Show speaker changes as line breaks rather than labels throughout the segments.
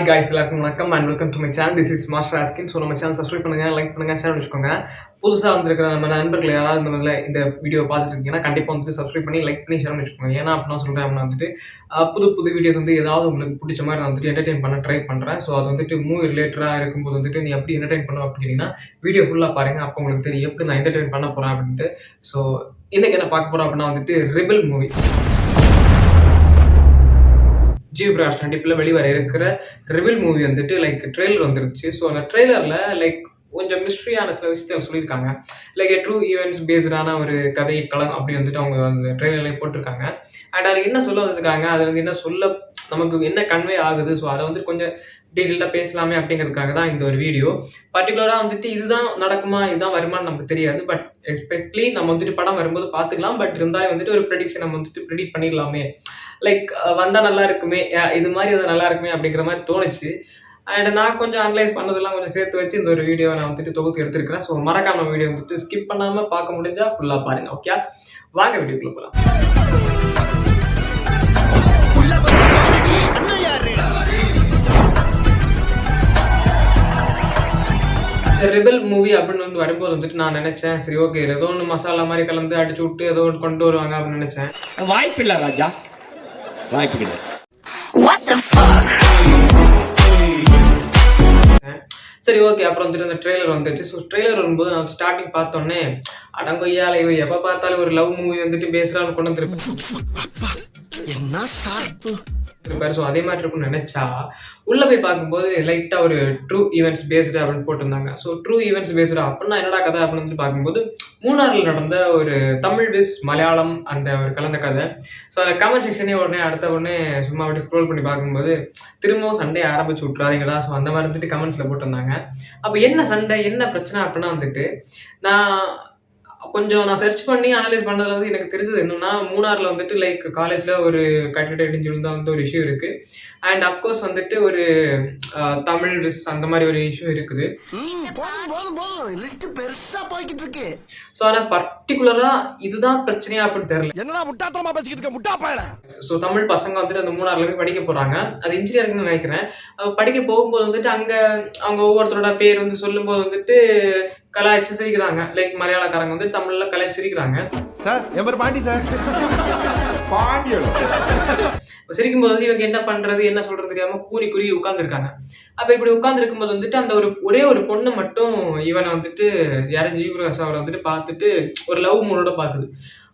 Hey guys, எல்லாருக்கும் வணக்கம் and welcome to my channel. This is Master Askin. So நம்ம channel subscribe பண்ணுங்க, like பண்ணுங்க, ஷேர் பண்ணிக்கோங்க. புதுசா வந்திருக்கிற நம்ம நண்பர்கள் யாராவது இந்த வீடியோ பார்த்துட்டு இருக்கீங்கன்னா கண்டிப்பா வந்து சப்ஸ்கிரைப் பண்ணி லைக் பண்ணி ஷேர் பண்ணிக்கோங்க. ஏன்னா அப்படி நான் சொல்றேன் அப்படின்னா வந்துட்டு புது வீடியோஸ் வந்து ஏதாவது உங்களுக்கு பிடிச்ச மாதிரி நான் வந்துட்டு என்டர்டைன் பண்ண ட்ரை பண்றேன். ஸோ அது வந்துட்டு மூவி ரிலேட்டடா இருக்கும்போது வந்துட்டு நீ எப்படி என்டர்டைன் பண்ணுவோம் அப்படின்னா வீடியோ ஃபுல்லா பாருங்க. அப்போ உங்களுக்கு தெரியும் எப்படி நான் என்டர்டைன் பண்ண போறேன் அப்படின்ட்டு. ஸோ இன்னைக்கு என்ன பார்க்க போறோம் அப்படின்னா வந்துட்டு ரெபெல் மூவி. ஜிவி பிரகாஷ் நடிப்பில் வெளிவர இருக்கிற ரெபெல் மூவி வந்துட்டு லைக் ட்ரெய்லர் வந்துருச்சு. ஸோ அந்த ட்ரெய்லரில் லைக் கொஞ்சம் மிஸ்ட்ரியான சில விஷயத்தை சொல்லியிருக்காங்க. லைக் ட்ரூ ஈவெண்ட்ஸ் பேஸ்டான ஒரு கதை களம் அப்படி வந்துட்டு அவங்க அந்த ட்ரெய்லர்லேயே போட்டிருக்காங்க. அண்ட் அதில் என்ன சொல்ல வந்திருக்காங்க, அது வந்து என்ன சொல்ல நமக்கு என்ன கன்வே ஆகுது, ஸோ அதை வந்து கொஞ்சம் டீட்டெயில்டாக பேசலாமே அப்படிங்கிறதுக்காக தான் இந்த ஒரு வீடியோ. பர்டிகுலராக வந்துட்டு இதுதான் நடக்குமா இதுதான் வருமானு நமக்கு தெரியாது. பட் எக்ஸ்பெக்ட்லி நம்ம வந்துட்டு படம் வரும்போது பார்த்துக்கலாம். பட் இருந்தாலும் வந்துட்டு ஒரு ப்ரெடிக்ஷன் நம்ம வந்துட்டு ப்ரெடிக்ட் பண்ணிடலாமே, லைக் வந்தால் நல்லா இருக்குமே, இது மாதிரி அது நல்லா இருக்குமே அப்படிங்கிற மாதிரி தோணுச்சு. அண்ட் நான் கொஞ்சம் அனலைஸ் பண்ணதெல்லாம் கொஞ்சம் சேர்த்து வச்சு இந்த ஒரு வீடியோ நான் வந்துட்டு தொகுத்து எடுத்திருக்கிறேன். ஸோ மறக்காம வீடியோ வந்துட்டு ஸ்கிப் பண்ணாமல் பார்க்க முடிஞ்சா ஃபுல்லாக பாருங்க. ஓகே, வாங்க வீடியோக்குள்ள போகலாம். ரெபெல் மூவி அப்படின்னு வந்து வரும்போது வந்துட்டு நான் நினைச்சேன், சரி ஓகே ஏதோ ஒன்று மசாலா மாதிரி கலந்து அடிச்சு விட்டு ஏதோ ஒன்று கொண்டு வருவாங்க அப்படின்னு நினைச்சேன்.
வாய்ப்பு இல்லை ராஜா, வாய்ப்பு கிடையாது.
சரி ஓகே, அப்புறம் வந்துட்டு அந்த ட்ரெய்லர் வந்துச்சு. ஸோ ட்ரெய்லர் வரும்போது நான் ஸ்டார்டிங் பார்த்தோன்னே அடங்கொய்யால இவ எப்போ பார்த்தாலும் ஒரு லவ் மூவி வந்துட்டு பேசுறான்னு கொண்டு வந்துருப்பேன். ஸோ அதே மாதிரி இருக்கும்னு நினைச்சா உள்ள போய் பார்க்கும்போது லைட்டா ஒரு ட்ரூ ஈவெண்ட்ஸ் பேஸ்டு அப்படின்னு போட்டிருந்தாங்க. ஸோ ட்ரூ ஈவெண்ட்ஸ் பேஸ்டு அப்படின்னா என்னடா கதை அப்படின்னு வந்து பார்க்கும்போது மூணாறில் நடந்த ஒரு தமிழ் விஸ் மலையாளம் அந்த ஒரு கலந்த கதை. ஸோ அந்த கமெண்ட் செக்ஷனே உடனே சும்மா அப்படி ஸ்க்ரோல் பண்ணி பார்க்கும்போது திரும்பவும் சண்டே ஆரம்பிச்சு விட்றாதீங்களா, ஸோ அந்த மாதிரி வந்துட்டு கமெண்ட்ஸ்ல போட்டிருந்தாங்க. அப்போ என்ன சண்டை என்ன பிரச்சனை அப்படின்னா வந்துட்டு நான் சர்ச் பண்ணி அனலைஸ் பண்ணதுல வந்து எனக்கு தெரிஞ்சது என்னன்னா, மூணாறுல வந்துட்டு லைக் காலேஜ்ல ஒரு கட்டிட இடிஞ்சு விழுந்தா வந்து ஒரு இஷ்யூ இருக்கு. அண்ட் அஃப்கோர்ஸ் வந்துட்டு ஒரு தமிழ் விஸ் அந்த மாதிரி ஒரு இஷ்யூ இருக்குது. ஸோ ஆனால் பர்டிகுலரா இதுதான் பிரச்சனையா அப்படின்னு தெரியல. ஸோ தமிழ் பசங்க வந்துட்டு அந்த மூணாறுல போய் படிக்க போறாங்க. அது இன்ஜினியரிங்னு நினைக்கிறேன். படிக்க போகும்போது வந்துட்டு அங்க அவங்க ஒவ்வொருத்தரோட பேர் வந்து சொல்லும் போது வந்துட்டு கலாய்ச்சி சிரிக்கிறாங்க. லைக் மலையாளக்காரங்க வந்து தமிழ்ல கலாய்ச்சி சிரிக்கிறாங்க.
சார் எம்பர் பாண்டி சார் பாண்டியோ
சிரிக்கும் போது வந்து இவங்க என்ன பண்றது என்ன சொல்றது தெரியாம கூறி உட்கார்ந்துருக்காங்க. அப்ப இப்படி உட்கார்ந்து இருக்கும்போது வந்துட்டு அந்த ஒரே ஒரு பொண்ணு மட்டும் இவனை வந்துட்டு யாரும் ஜிவி பிரகாஷ் அவரை வந்துட்டு பார்த்துட்டு ஒரு லவ் மூடோட பாக்குது.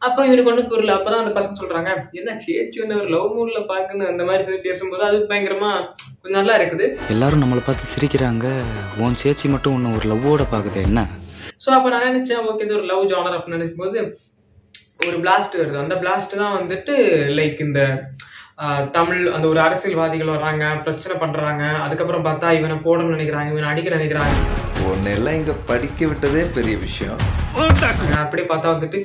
அப்ப இவனுக்கு ஒண்ணு பொருள். அப்பதான் அந்த பசங்க சொல்றாங்க, என்ன சேச்சி வந்து ஒரு லவ் மூட்ல பாக்குன்னு அந்த மாதிரி சொல்லி பேசும்போது அது பயங்கரமா கொஞ்சம் நல்லா இருக்குது.
எல்லாரும் நம்மளை பார்த்து சிரிக்கிறாங்க, உன் சேச்சி மட்டும் ஒன்னு ஒரு லவ்வோட பாக்குது என்ன.
ஸோ அப்போ நான் நினைச்சேன் ஓகே இது ஒரு லவ் ஜானர் அப்படின்னு நினைக்கும் போது ஒரு பிளாஸ்ட் வருது. அந்த பிளாஸ்ட் தான் வந்துட்டு லைக் இந்த தமிழ் அந்த ஒரு அரசியல்வாதிகள் வர்றாங்க, பிரச்சனை பண்றாங்க. அதுக்கப்புறம் பார்த்தா இவனை போடணும்னு நினைக்கிறாங்க, இவனை அடிக்க நினைக்கிறாங்க.
ஒன்னெல்லாம் இங்க படிக்க விட்டதே பெரிய விஷயம்.
அப்படியே பார்த்தா வந்துட்டு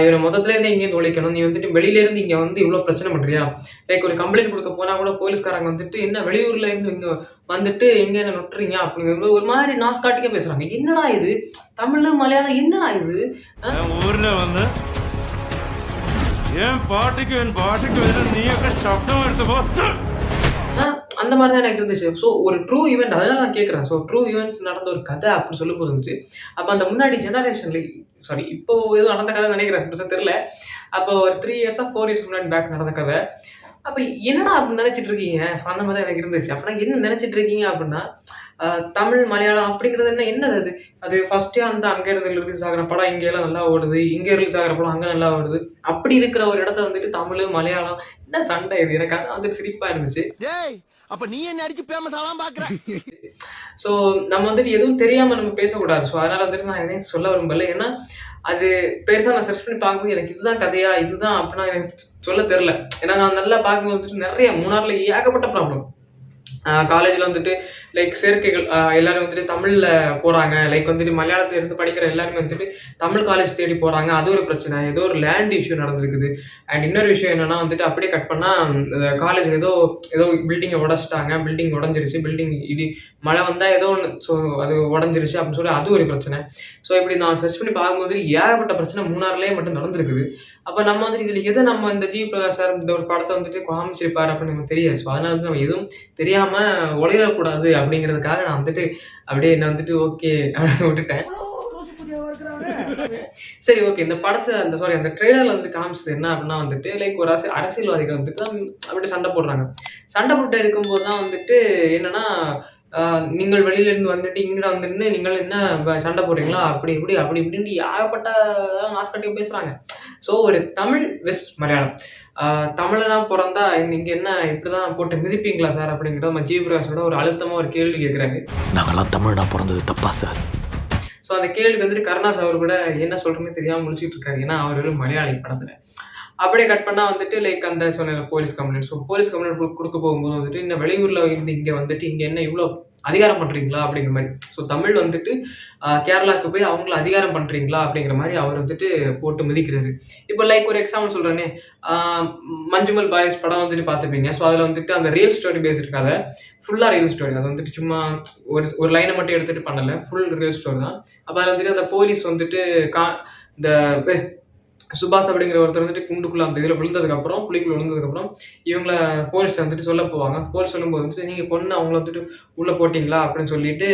இவனை மொத்தத்துல இருந்து இங்கேருந்து ஒழிக்கணும், நீ வந்துட்டு வெளியில இருந்து இங்க வந்து இவ்வளவு பிரச்சனை பண்றியா. லைக் ஒரு கம்ப்ளைண்ட் கொடுக்க போனா கூட போலீஸ்காரங்க வந்துட்டு என்ன வெளியூர்ல இருந்து இங்க வந்துட்டு எங்க என்ன நொட்டுறீங்க அப்படிங்கிறது ஒரு மாதிரி நாஸ்காட்டிக்கா பேசுறாங்க. என்னடா இது தமிழ் மலையாளம், என்னடா இது
ஊர்ல வந்து என் பாட்டுக்கு என் பாஷைக்கு நீங்க சப்தம் எடுத்து
அந்த மாதிரி தான் எனக்கு இருந்துச்சு. ஸோ ஒரு ட்ரூ ஈவெண்ட் அதனால நான் கேட்குறேன். ஸோ ட்ரூ ஈவெண்ட்ஸ் நடந்த ஒரு கதை அப்படின்னு சொல்லும் போது இருந்துச்சு. அப்போ அந்த முன்னாடி ஜெனரேஷன்ல சாரி இப்போ எதுவும் நடந்த கதை நினைக்கிறேன் தெரியல. அப்போ ஒரு 3 years 4 years முன்னாடி பேக் நடந்த கதை. அப்போ என்னடா அப்படின்னு நினைச்சிட்டு இருக்கீங்க, அந்த மாதிரி தான் எனக்கு இருந்துச்சு. அப்படின்னா என்ன நினைச்சிட்டு இருக்கீங்க அப்படின்னா தமிழ் மலையாளம் அப்படிங்கிறது என்னது அது ஃபர்ஸ்டே அந்த அங்க இருந்து ரிலீஸ் ஆகிற படம் இங்க எல்லாம் நல்லா ஓடுது, இங்க ரிலீஸ் ஆகிற படம் அங்க நல்லா ஓடுது. அப்படி இருக்கிற ஒரு இடத்துல வந்துட்டு தமிழ் மலையாளம் என்ன சண்டை இது, எனக்கு அது வந்துட்டு சிரிப்பா இருந்துச்சு.
அப்ப நீ என்ன அடிச்சு ஃபேமஸ் ஆலாம் பாக்குற.
ஸோ நம்ம வந்துட்டு எதுவும் தெரியாம நம்ம பேசக்கூடாது. ஸோ அதனால வந்துட்டு நான் எதையும் சொல்ல விரும்பல. ஏன்னா அது பெருசா நான் சர்ச் பண்ணி பார்க்கும்போது எனக்கு இதுதான் கதையா இதுதான் அப்படின்னா எனக்கு சொல்ல தெரியல. ஏன்னா நான் நல்லா பார்க்கும்போது வந்துட்டு நிறைய மூணாறுல ஏகப்பட்ட ப்ராப்ளம். காலேஜில் வந்துட்டு லைக் சேர்க்கைகள் எல்லாரும் வந்துட்டு தமிழில் போகிறாங்க. லைக் வந்துட்டு மலையாளத்தில் இருந்து படிக்கிற எல்லாருமே வந்துட்டு தமிழ் காலேஜ் தேடி போகிறாங்க. அது ஒரு பிரச்சனை. ஏதோ ஒரு லேண்ட் இஷ்யூ நடந்திருக்குது. அண்ட் இன்னொரு விஷயம் என்னன்னா வந்துட்டு அப்படியே கட் பண்ணால் காலேஜில் ஏதோ பில்டிங்கை உடச்சிட்டாங்க. பில்டிங் உடஞ்சிருச்சு. பில்டிங் மழை வந்தால் ஏதோ ஒன்று ஸோ அது உடஞ்சிருச்சு அப்படின்னு சொல்லி அது ஒரு பிரச்சனை. ஸோ இப்படி நான் சர்ச் பண்ணி பார்க்கும்போது ஏகப்பட்ட பிரச்சனை மூணாறுலேயே மட்டும் நடந்திருக்குது. அப்போ நம்ம வந்துட்டு இதில் எதை நம்ம இந்த ஜிவி பிரகாஷ் சார் இந்த ஒரு படத்தை வந்துட்டு காமிச்சிருப்பார் அப்படின்னு நமக்கு தெரியாது. ஸோ அதனால வந்து நம்ம எதுவும் தெரியாமல் பண்ணாமல் ஒளிரக்கூடாது அப்படிங்கிறதுக்காக நான் வந்துட்டு அப்படியே என்ன வந்துட்டு ஓகே விட்டுட்டேன். சரி, ஓகே. இந்த படத்தை அந்த ட்ரெய்லரில் வந்துட்டு காமிச்சது என்ன அப்படின்னா வந்துட்டு லைக் ஒரு அரசியல்வாதிகள் வந்துட்டு அப்படி சண்டை போடுறாங்க. சண்டை போட்டு இருக்கும்போது தான் வந்துட்டு என்னன்னா, நீங்கள் வெளியிலேருந்து வந்துட்டு இங்கே வந்துட்டு நீங்கள் என்ன சண்டை போடுறீங்களா அப்படி இப்படின்ட்டு ஏகப்பட்ட நாஸ்கட்டியும் பேசுகிறாங்க. ஸோ ஒரு தமிழ் மலையாளம் தமிழனா பிறந்தா இங்கே என்ன இப்படி தான் போட்டு மிதிப்பீங்களா சார் அப்படிங்கிறத நம்ம ஜீவபிரகாஷோட ஒரு அழுத்தமாக ஒரு கேள்வி கேட்குறாங்க.
நாங்களாம் தமிழனா பிறந்தது தப்பா சார்?
ஸோ அந்த கேள்விக்கு வந்துட்டு கருணாஸ் அவர் கூட என்ன சொல்கிறேன்னு தெரியாமல் முடிச்சுட்டு இருக்காரு. ஏன்னா அவர் ஒரு மலையாளி படத்தில். அப்படியே கட் பண்ணால் வந்துட்டு லைக் அந்த சொன்ன police complaint. So police complaint கொடுக்க போகும்போது வந்துட்டு இந்த வெளியூரில் இருந்து இங்கே வந்துட்டு இங்கே என்ன இவ்வளோ அதிகாரம் பண்ணுறீங்களா அப்படிங்கிற மாதிரி. ஸோ தமிழ் வந்துட்டு கேரளாவுக்கு போய் அவங்கள அதிகாரம் பண்ணுறீங்களா அப்படிங்கிற மாதிரி அவர் வந்துட்டு போட்டு மிதிக்கிறாரு. இப்போ லைக் ஒரு எக்ஸாம்பிள் சொல்கிறேனே, மஞ்சுமல் பாய்ஸ் படம் வந்துட்டு பார்த்துப்பீங்க. ஸோ அதில் வந்துட்டு அந்த ரியல் ஸ்டோரி பேஸ் இருக்காத ஃபுல்லாக ரியல் ஸ்டோரி. அது வந்துட்டு சும்மா ஒரு லைனை மட்டும் எடுத்துகிட்டு பண்ணலை, ஃபுல் ரியல் ஸ்டோரி தான். அப்போ அதில் வந்துட்டு அந்த போலீஸ் வந்துட்டு இந்த சுபாஷ் அப்படிங்கிற ஒருத்தர் வந்துட்டு குண்டுக்குள்ள அந்த இதில் விழுந்ததுக்கப்புறம் குழிக்குள்ள விழுந்ததுக்கப்புறம் இவங்கள போலீஸ் வந்துட்டு சொல்ல போவாங்க. போலீஸ் சொல்லும்போது வந்துட்டு நீங்கள் கொண்டு அவங்கள வந்துட்டு உள்ளே போட்டிங்களா அப்படின்னு சொல்லிட்டு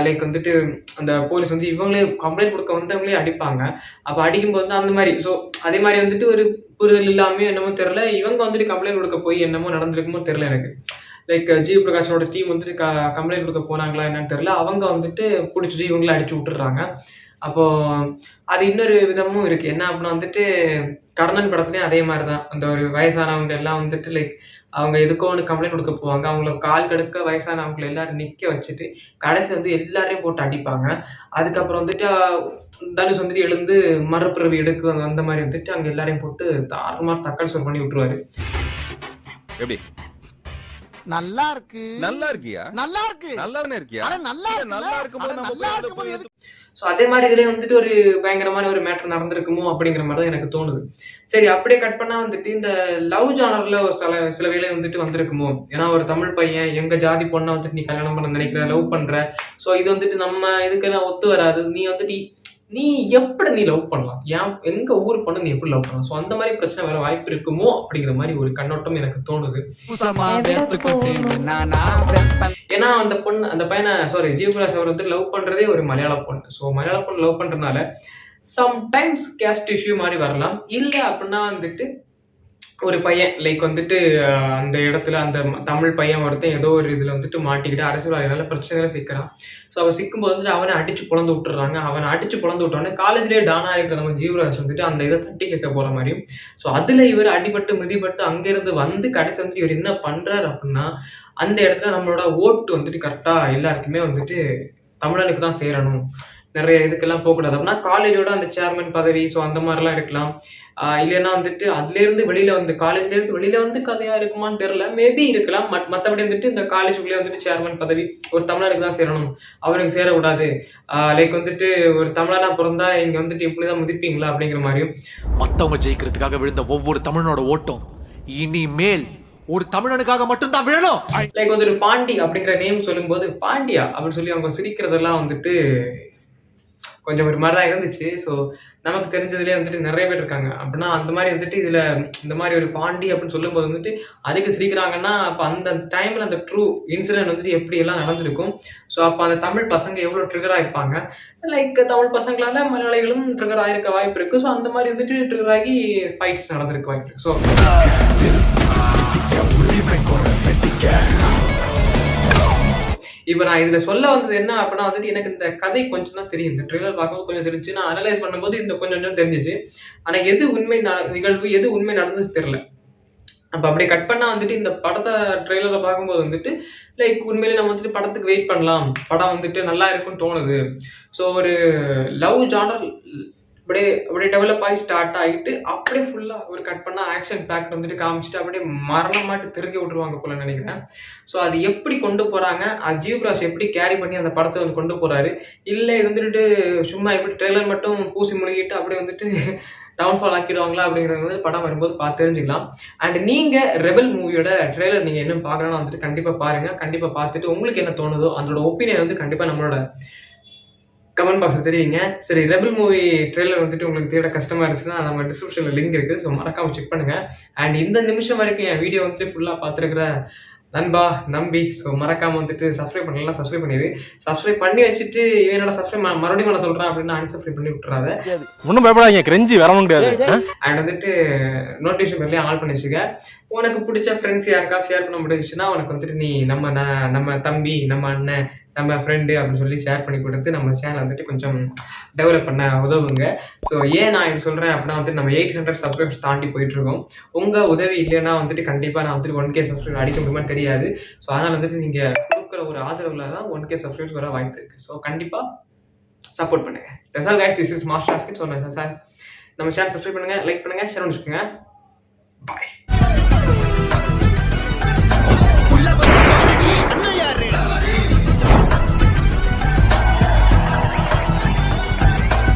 லைக் வந்துட்டு அந்த போலீஸ் வந்து இவங்களே கம்ப்ளைண்ட் கொடுக்க வந்தவங்களே அடிப்பாங்க. அப்போ அடிக்கும்போது தான் அந்த மாதிரி. ஸோ அதே மாதிரி வந்துட்டு ஒரு புரிதல் இல்லாமல் என்னமோ தெரில, இவங்க வந்துட்டு கம்ப்ளைண்ட் கொடுக்க போய் என்னமோ நடந்திருக்குமோ தெரில எனக்கு. லைக் ஜீவபிரகாஷோட டீம் வந்துட்டு கம்ப்ளைண்ட் கொடுக்க போனாங்களா என்னன்னு தெரில, அவங்க வந்துட்டு பிடிச்சிட்டு இவங்கள அடிச்சு விட்டுறாங்க. அப்போது அது இன்னொரு விதமும் இருக்குது. என்ன அப்படின்னா வந்துட்டு கர்ணன் படத்துலேயும் அதே மாதிரி தான். அந்த ஒரு வயசானவங்க எல்லாம் வந்துட்டு லைக் அவங்க எதுக்கோ ஒன்று கம்ப்ளைண்ட் கொடுக்க போவாங்க. அவங்கள கால் கடுக்க வயசானவங்களை எல்லாரும் நிற்க வச்சுட்டு கடைசி வந்து எல்லாரையும் போட்டு அடிப்பாங்க. அதுக்கப்புறம் வந்துட்டு தனுஷ் வந்துட்டு எழுந்து மறுபிறவி எடுக்குவாங்க. அந்த மாதிரி வந்துட்டு அங்கே எல்லாரையும் போட்டு தாறுமாறு தக்காளி சோறு பண்ணி விட்டுருவாரு.
எப்படி
நல்லா இருக்கு?
நல்லா இருக்கியா?
நல்லா இருக்கு.
நல்லாவே இருக்கியா? நல்லா இருக்கும்போது
ஸோ அதே மாதிரி இதுலேயே வந்துட்டு ஒரு பயங்கரமான ஒரு மேட்டர் நடந்திருக்குமோ அப்படிங்கிற மாதிரி தான் எனக்கு தோணுது. சரி, அப்படியே கட் பண்ணால் வந்துட்டு இந்த லவ் ஜானரில் ஒரு சில வேலை வந்துட்டு வந்திருக்குமோ. ஏன்னா ஒரு தமிழ் பையன் எங்கள் ஜாதி பொண்ணை வந்துட்டு நீ கல்யாணம் பண்ண நினைக்கிற, லவ் பண்ணுற. ஸோ இது வந்துட்டு நம்ம இதுக்கெல்லாம் ஒத்து வராது. நீ வந்துட்டு நீ எப்படி நீ லவ் பண்ணலாம், எங்கள் ஊர் பொண்ணு நீ எப்படி லவ் பண்ணலாம். ஸோ அந்த மாதிரி பிரச்சனை வர வாய்ப்பு இருக்குமோ அப்படிங்கிற மாதிரி ஒரு கண்ணோட்டம் எனக்கு தோணுது. ஏன்னா அந்த பையனை ஜீவபிரகாஷ் அவர் வந்து லவ் பண்ணுறதே ஒரு மலையாள பொண்ணு. ஸோ மலையாள பொண்ணு லவ் பண்ணுறதுனால சம்டைம்ஸ் கேஸ்ட் இஷ்யூ மாதிரி வரலாம். இல்லை அப்படின்னா வந்துட்டு ஒரு பையன் லைக் வந்துட்டு அந்த இடத்துல அந்த தமிழ் பையன் ஒருத்தன் ஏதோ ஒரு இதில் வந்துட்டு மாட்டிக்கிட்டு அரசியல்வாதிகளால் பிரச்சனைகளை சிக்கிறான். ஸோ அவன் சிக்கும்போது வந்துட்டு அவனை அடிச்சு பொழந்து விட்டுறாங்க. அவனை அடிச்சு பொழந்து விட்டோன்னே காலேஜ்லேயே டானா இருக்கிற நம்ம ஜீவராஜ் வந்துட்டு அந்த இதை தட்டி கேட்க போகிற மாதிரியும். ஸோ அதில் இவர் அடிபட்டு மிதிப்பட்டு அங்கேருந்து வந்து கடைசி வந்துட்டு இவர் என்ன பண்ணுறாரு அப்படின்னா, அந்த இடத்துல நம்மளோட ஓட்டு வந்துட்டு கரெக்டாக எல்லாருக்குமே வந்துட்டு தமிழனுக்கு தான் சேரணும், நிறைய இதுக்கெல்லாம் போகக்கூடாது அப்படின்னா காலேஜோட அந்த சேர்மன் பதவி ஸோ அந்த மாதிரிலாம் இருக்கலாம். இல்லைன்னா வந்துட்டு அதுலேருந்து வெளியில் வந்து காலேஜ்லேருந்து வெளியில் வந்து கதையாக இருக்குமான்னு தெரில, மேபி இருக்கலாம். மற்றபடி வந்துட்டு இந்த காலேஜுக்குள்ளே வந்துட்டு சேர்மன் பதவி ஒரு தமிழருக்கு தான் சேரணும், அவனுக்கு சேரக்கூடாது. லைக் வந்துட்டு ஒரு தமிழனா பிறந்தா இங்கே வந்துட்டு இப்படி தான் மதிப்பீங்களா அப்படிங்கிற மாதிரியும்.
மற்றவங்க ஜெயிக்கிறதுக்காக விழுந்த ஒவ்வொரு தமிழனோட ஓட்டம் இனிமேல் ஒரு தமிழனுக்காக மட்டும்தான் வேணும்.
லைக் வந்துட்டு பாண்டி அப்படிங்கிற நேம் சொல்லும்போது பாண்டியா அப்படின்னு சொல்லி அவங்க சிரிக்கிறதெல்லாம் வந்துட்டு கொஞ்சம் ஒரு மாதிரி தான் இருந்துச்சு. ஸோ நமக்கு தெரிஞ்சதுலேயே வந்துட்டு நிறைய பேர் இருக்காங்க. அப்படின்னா அந்த மாதிரி வந்துட்டு இதில் இந்த மாதிரி ஒரு பாண்டி அப்படின்னு சொல்லும்போது வந்துட்டு அதுக்கு சிரிக்கிறாங்கன்னா அப்போ அந்த டைமில் அந்த ட்ரூ இன்சிடென்ட் வந்துட்டு எப்படி எல்லாம் நடந்திருக்கும். ஸோ அப்போ அந்த தமிழ் பசங்க எவ்வளோ ட்ரிகர் ஆகிருப்பாங்க. லைக் தமிழ் பசங்களால மலையாளிகளும் ட்ரிகர் ஆகிருக்க வாய்ப்பு இருக்குது. ஸோ அந்த மாதிரி வந்துட்டு ட்ரிகர் ஆகி ஃபைட்ஸ் நடந்திருக்க வாய்ப்பு இருக்குது. ஸோ இப்போ நான் இதில் சொல்ல வந்தது என்ன அப்படின்னா வந்துட்டு எனக்கு இந்த கதை கொஞ்சம் தான் தெரியும். இந்த ட்ரெய்லர் பார்க்கும்போது கொஞ்சம் தெரிஞ்சு, நான் அனலைஸ் பண்ணும்போது இந்த கொஞ்சம் தெரிஞ்சிச்சு. ஆனால் எது உண்மை நிகழ்வு எது உண்மை நடந்துச்சு தெரில. அப்போ அப்படியே கட் பண்ணால் வந்துட்டு இந்த படத்தை ட்ரெய்லரில் பார்க்கும்போது வந்துட்டு லைக் உண்மையிலே நம்ம வந்துட்டு படத்துக்கு வெயிட் பண்ணலாம், படம் வந்துட்டு நல்லா இருக்குன்னு தோணுது. ஸோ ஒரு லவ் ஜானர் அப்படியே டெவலப் ஆகி ஸ்டார்ட் ஆகிட்டு அப்படியே ஃபுல்லாக ஒரு கட் பண்ணால் ஆக்ஷன் பேக்ட் வந்துட்டு காமிச்சிட்டு அப்படியே மரணமாட்டு திருக்கி விட்டுருவாங்க போல நினைக்கிறேன். ஸோ அது எப்படி கொண்டு போகிறாங்க, ஜீவபிரகாஷ் எப்படி கேரி பண்ணி அந்த படத்தை வந்து கொண்டு போகிறாரு, இல்லை இது வந்துட்டு சும்மா எப்படி ட்ரெய்லர் மட்டும் பூசி முழுகிட்டு அப்படியே வந்துட்டு டவுன்ஃபால் ஆக்கிடுவாங்களா அப்படிங்கிறது வந்து படம் வரும்போது பார்த்து தெரிஞ்சுக்கலாம். அண்ட் நீங்கள் ரெபல் மூவியோட ட்ரெய்லர் நீங்கள் இன்னும் பார்க்கணும்னா வந்துட்டு கண்டிப்பாக பாருங்கள். கண்டிப்பாக பார்த்துட்டு உங்களுக்கு என்ன தோணுதோ அதோட ஒப்பீனியன் வந்து கண்டிப்பாக நம்மளோட கமெண்ட் பாக்ஸில் தெரியுங்க. சரி, ரெபல் மூவி ட்ரெய்லர் வந்துட்டு உங்களுக்கு தேட கஷ்டமாக இருந்துச்சுன்னா நம்ம டிஸ்கிரிப்ஷனில் லிங்க் இருக்குது. ஸோ மறக்காமல் செக் பண்ணுங்கள். அண்ட் இந்த நிமிஷம் வரைக்கும் என் வீடியோ வந்துட்டு ஃபுல்லாக பார்த்துருக்கிற நண்பா நம்பி ஸோ மறக்காம வந்துட்டு சப்ஸ்கிரைப் பண்ணலாம், சப்ஸ்கிரைப் பண்ணிடு. சப்ஸ்கிரைப் பண்ணி வச்சுட்டு இவனோட சப்ஸ்கிரைப் மறுபடியும் பண்ண சொல்றான் அப்படின்னு அன்சப்ஸ்கிரைப் பண்ணி விட்டுறாத.
ஒன்றும் பயப்படாதீங்க, கிரெஞ்சி வரவும் கிடையாது.
அண்ட் வந்துட்டு நோட்டிஃபிகேஷன் பெல்லையும் ஆன் பண்ணி வச்சுக்க. உனக்கு பிடிச்ச ஃப்ரெண்ட்ஸ் யாருக்கா ஷேர் பண்ண முடிஞ்சுச்சுன்னா உனக்கு வந்துட்டு நீ நம்ம தம்பி, நம்ம அண்ணன், நம்ம ஃப்ரெண்டு அப்படின்னு சொல்லி ஷேர் பண்ணி கொடுத்து நம்ம சேனல் வந்துட்டு கொஞ்சம் டெவலப் பண்ண உதவுங்க. ஸோ ஏன் நான் இது சொல்கிறேன் அப்படின்னா வந்துட்டு நம்ம 800 சப்ஸ்கிரைபர்ஸ் தாண்டி போயிட்டுருக்கோம். உங்கள் உதவி இல்லைன்னா வந்துட்டு கண்டிப்பாக நான் வந்துட்டு 1K சப்ஸ்கிரைபர் அடிக்க முடியுமான்னு தெரியாது. ஸோ அதனால் வந்துட்டு நீங்கள் கொடுக்குற ஒரு ஆதரவில் தான் 1K சப்ஸ்கிரைபர்ஸ் வர வாய்ப்பு இருக்குது. ஸோ கண்டிப்பாக சப்போர்ட் பண்ணுங்கள். That's guys, this is master of it. So sir நம்ம சேனல் சப்ஸ்கிரைப் பண்ணுங்கள், லைக் பண்ணுங்கள், ஷேர் பண்ணி வச்சுக்கோங்க. பாய்.